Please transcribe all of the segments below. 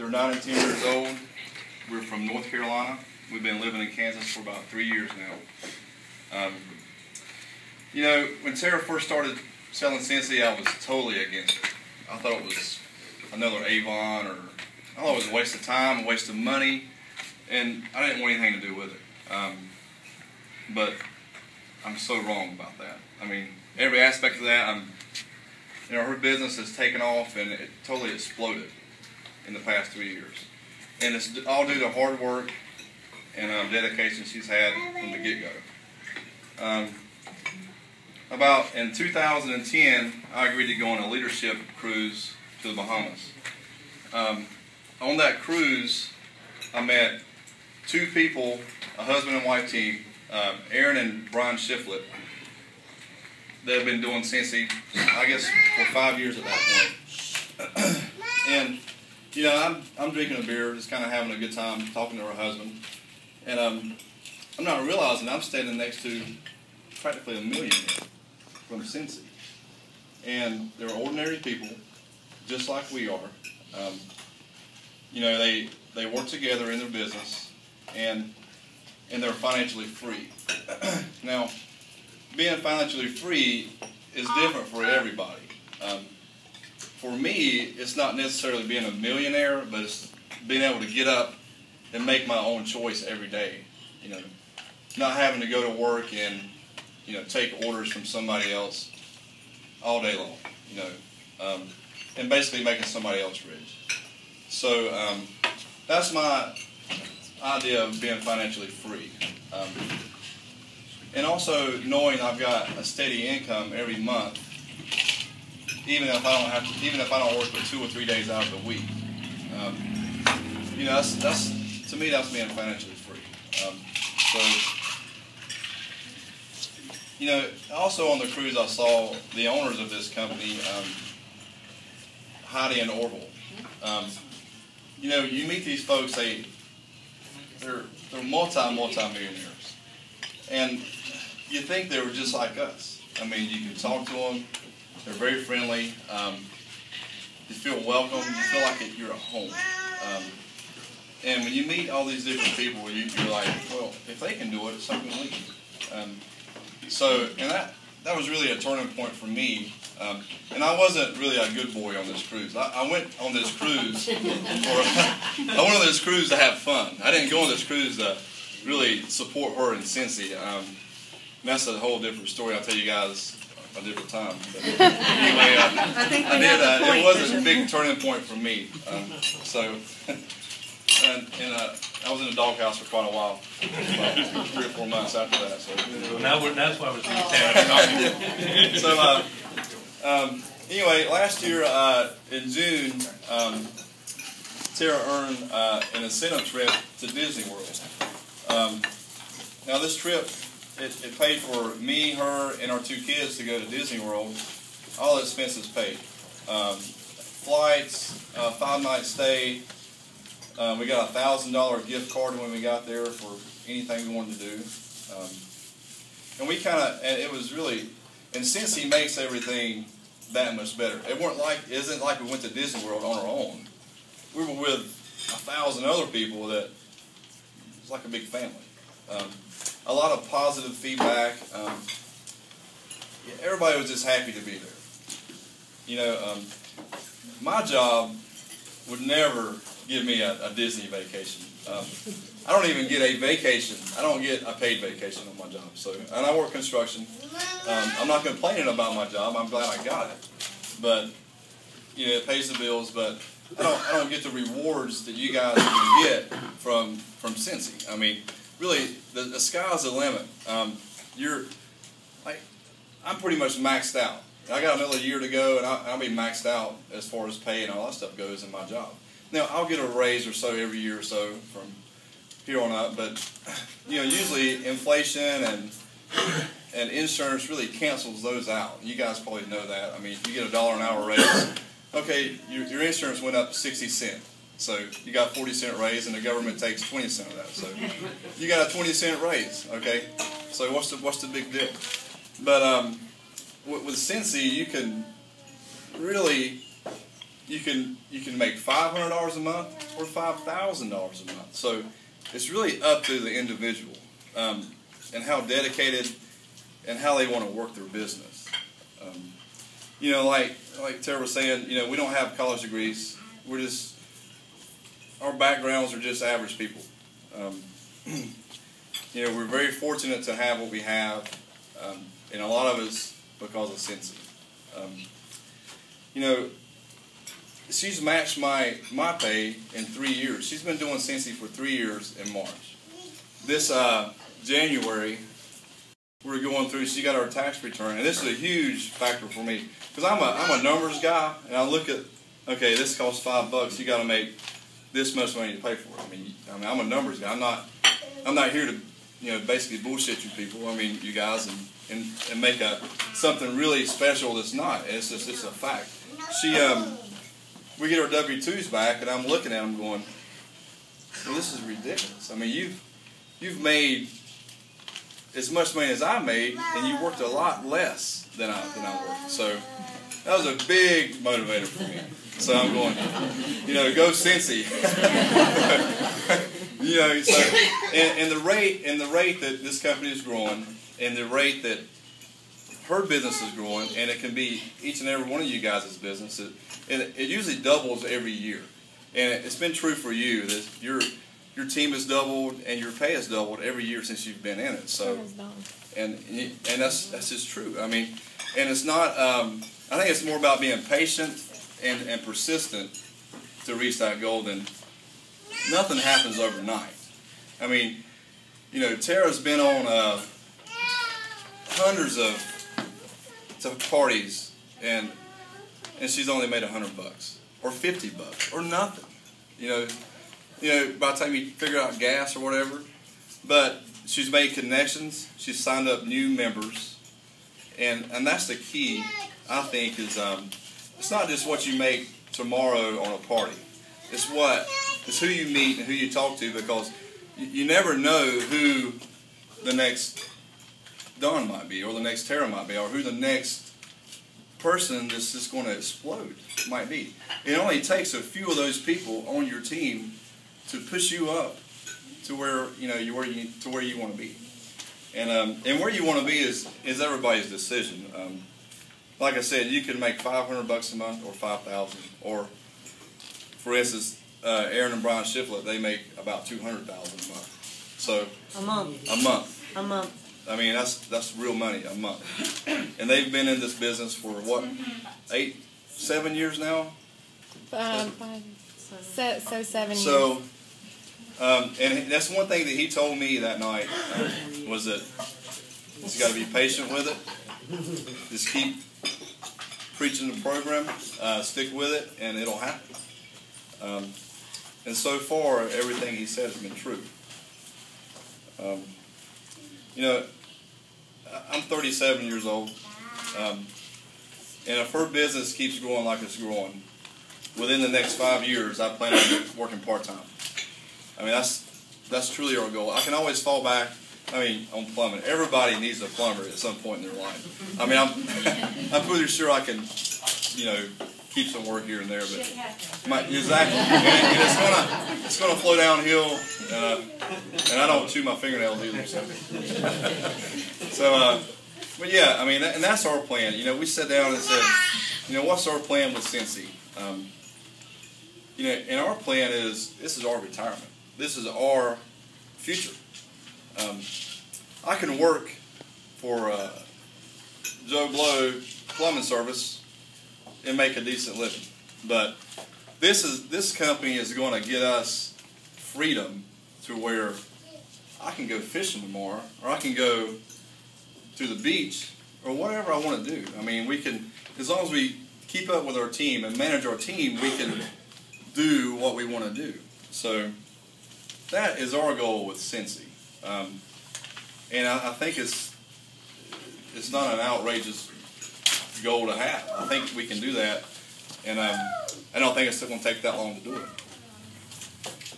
They're 9 and 10 years old. We're from North Carolina. We've been living in Kansas for about 3 years now. You know, when Tara first started selling scentsy, I was totally against it. I thought it was another Avon, or I thought it was a waste of time, a waste of money, and I didn't want anything to do with it. But I'm so wrong about that. I mean, every aspect of that, you know, her business has taken off and it totally exploded in the past 3 years. And it's all due to hard work and dedication she's had from the get-go. About in 2010, I agreed to go on a leadership cruise to the Bahamas. On that cruise, I met 2 people, a husband and wife team, Aaron and Brian Shiflett. They have been doing scentsy, I guess, for 5 years at that point. And, you know, I'm drinking a beer, just kind of having a good time, talking to her husband. And I'm not realizing I'm standing next to practically a millionaire from scentsy. And they're ordinary people, just like we are. You know, they work together in their business, and they're financially free. Now, being financially free is different for everybody. For me, it's not necessarily being a millionaire, but it's being able to get up and make my own choice every day. You know, not having to go to work and, you know, take orders from somebody else all day long. You know, and basically making somebody else rich. So that's my idea of being financially free. And also knowing I've got a steady income every month, even if I don't work for 2 or 3 days out of the week. You know, that's to me, that's being financially free. You know, also on the cruise I saw the owners of this company, Heidi and Orville. You know, you meet these folks, they're multi-millionaires. And you think they were just like us. I mean, you can talk to them. They're very friendly. You feel welcome. You feel like you're at home. And when you meet all these different people, you're like, well, if they can do it, so can we. And that was really a turning point for me. And I wasn't really a good boy on this cruise. I went on this cruise to have fun. I didn't go on this cruise to really support her in scentsy. And that's a whole different story. I'll tell you guys a different time. But anyway, it was a big turning point for me. I was in the doghouse for quite a while, about 3 or 4 months after that. So that's why we're seeing Santa. Anyway, last year in June, Tara earned an incentive trip to Disney World. Now this trip, it paid for me, her, and our 2 kids to go to Disney World. All expenses paid. Flights, 5-night stay. We got a $1,000 gift card when we got there for anything we wanted to do. And it was really, and scentsy makes everything that much better. It isn't like we went to Disney World on our own. We were with 1,000 other people that it was like a big family. A lot of positive feedback. Everybody was just happy to be there. You know, my job would never give me a Disney vacation. I don't even get a vacation. I don't get a paid vacation on my job. And I work construction. I'm not complaining about my job. I'm glad I got it. But you know, it pays the bills. But I don't get the rewards that you guys can get from scentsy. I mean, really, the sky's the limit. I'm pretty much maxed out. I got another year to go, and I'll be maxed out as far as pay and all that stuff goes in my job. Now, I'll get a raise or so every year or so from here on up, but you know, usually inflation and insurance really cancels those out. You guys probably know that. I mean, if you get a $1 an hour raise, okay, your insurance went up 60 cents. So you got 40-cent raise, and the government takes 20 cents of that. So you got a 20-cent raise, okay? So what's the big deal? But with scentsy, you can really you can make $500 a month or $5,000 a month. So it's really up to the individual and how dedicated and how they want to work their business. You know, like Tara was saying, you know, we don't have college degrees. We're just, our backgrounds are just average people. You know, we're very fortunate to have what we have, and a lot of it's because of scentsy. You know, she's matched my pay in 3 years. She's been doing scentsy for 3 years in March. This January, we're going through, she got our tax return, and this is a huge factor for me, because I'm a numbers guy, and I look at, okay, this costs $5, you got to make this much money to pay for it. I mean, I'm a numbers guy. I'm not here to, you know, basically bullshit you people. I mean, you guys, and make something really special that's not. It's just a fact. We get our W-2s back, and I'm looking at them going, well, this is ridiculous. I mean, you've made as much money as I made, and you worked a lot less than I worked. So that was a big motivator for me. So I'm going, you know, go Scentsy. You know, so and the rate that this company is growing, and the rate that her business is growing, and it can be each and every one of you guys' business. It usually doubles every year, and it's been true for you that your team has doubled and your pay has doubled every year since you've been in it. So, and that's just true. I mean, and it's not. I think it's more about being patient and persistent to reach that goal. Than nothing happens overnight. I mean, you know, Tara's been on hundreds of parties, and she's only made $100 or $50 or nothing. You know, by the time you figure out gas or whatever, but she's made connections. She's signed up new members, and that's the key. I think is it's not just what you make tomorrow on a party. It's who you meet and who you talk to, because you never know who the next Don might be, or the next Tara might be, or who the next person that's just going to explode might be. It only takes a few of those people on your team to push you up to where you want to be, and where you want to be is everybody's decision. Like I said, you can make $500 a month or $5,000, or for instance, Aaron and Brian Shiflett, they make about $200,000 a month. So a month. A month. I mean, that's real money a month, and they've been in this business for what, 7 years now. 5, so 7 years. So, and that's one thing that he told me that night was that you got to be patient with it. Just keep preaching the program, stick with it, and it'll happen. And so far, everything he said has been true. You know, I'm 37 years old, and if her business keeps growing like it's growing, within the next 5 years, I plan on working part-time. I mean, that's truly our goal. I can always fall back, on plumbing. Everybody needs a plumber at some point in their life. I mean, I'm pretty sure I can, keep some work here and there, but exactly, and it's gonna flow downhill, and I don't chew my fingernails either. So, but yeah, I mean, and that's our plan. We sat down and said, what's our plan with Scentsy? And our plan is, this is our retirement. This is our future. I can work for Joe Blow plumbing service and make a decent living, but this company is going to get us freedom to where I can go fishing tomorrow, or I can go to the beach, or whatever I want to do. I mean, we can, as long as we keep up with our team and manage our team, we can do what we want to do. So that is our goal with Scentsy, and I think it's not an outrageous goal to have. I think we can do that, and I don't think it's going to take that long to do it.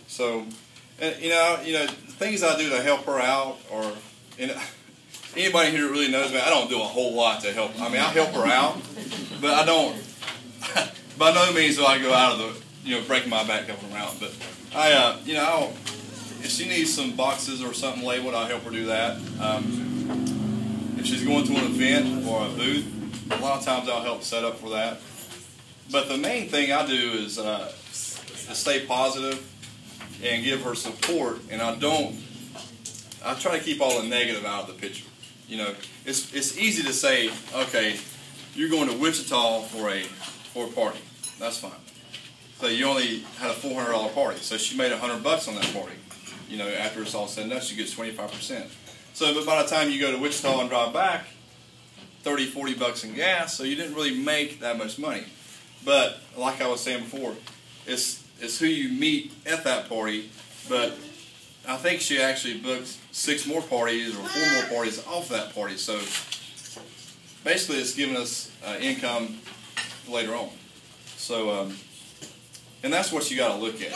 So, the things I do to help her out, or anybody here that really knows me, I don't do a whole lot to help. I mean, I help her out, but I don't. by no means do I go out of the, breaking my back going around. But if she needs some boxes or something labeled, I'll help her do that. If she's going to an event or a booth, a lot of times I'll help set up for that. But the main thing I do is to stay positive and give her support, and I try to keep all the negative out of the picture. It's easy to say, okay, you're going to Wichita for a party. That's fine. So you only had a $400 party, so she made $100 on that party. After it's all said and done, she gets 25%. So, but by the time you go to Wichita and drive back, $30-40 in gas, so you didn't really make that much money. But like I was saying before, it's who you meet at that party. But I think she actually booked 6 more parties or 4 more parties off that party. So basically, it's giving us income later on. So, and that's what you got to look at.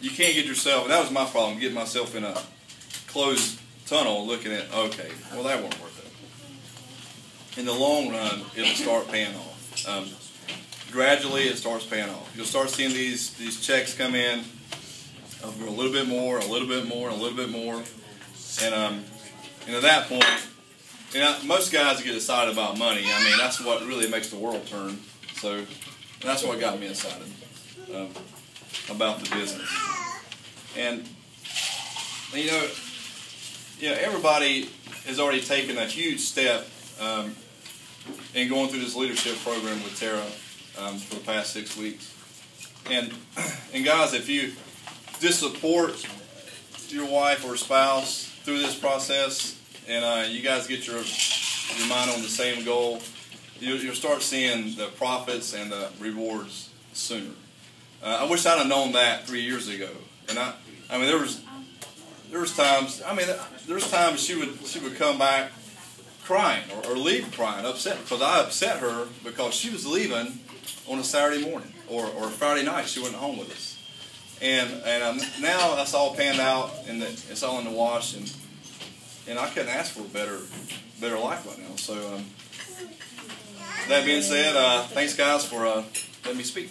You can't get yourself, and that was my problem, getting myself in a closed tunnel looking at, okay, well, that won't work out. In the long run, it'll start paying off. Gradually, it starts paying off. You'll start seeing these checks come in for a little bit more, a little bit more, a little bit more. And at that point, most guys get excited about money. I mean, that's what really makes the world turn. So that's what got me excited about the business. And everybody has already taken a huge step in going through this leadership program with Tara for the past 6 weeks. And guys, if you just support your wife or spouse through this process, and you guys get your mind on the same goal, you'll start seeing the profits and the rewards sooner. I wish I'd have known that 3 years ago. And I mean, there was times. I mean, there's times she would come back crying or leave crying, upset because I upset her because she was leaving on a Saturday morning or Friday night. She wasn't home with us. And now that's all panned out and it's all in the wash, and I couldn't ask for a better life right now. So that being said, thanks guys for letting me speak.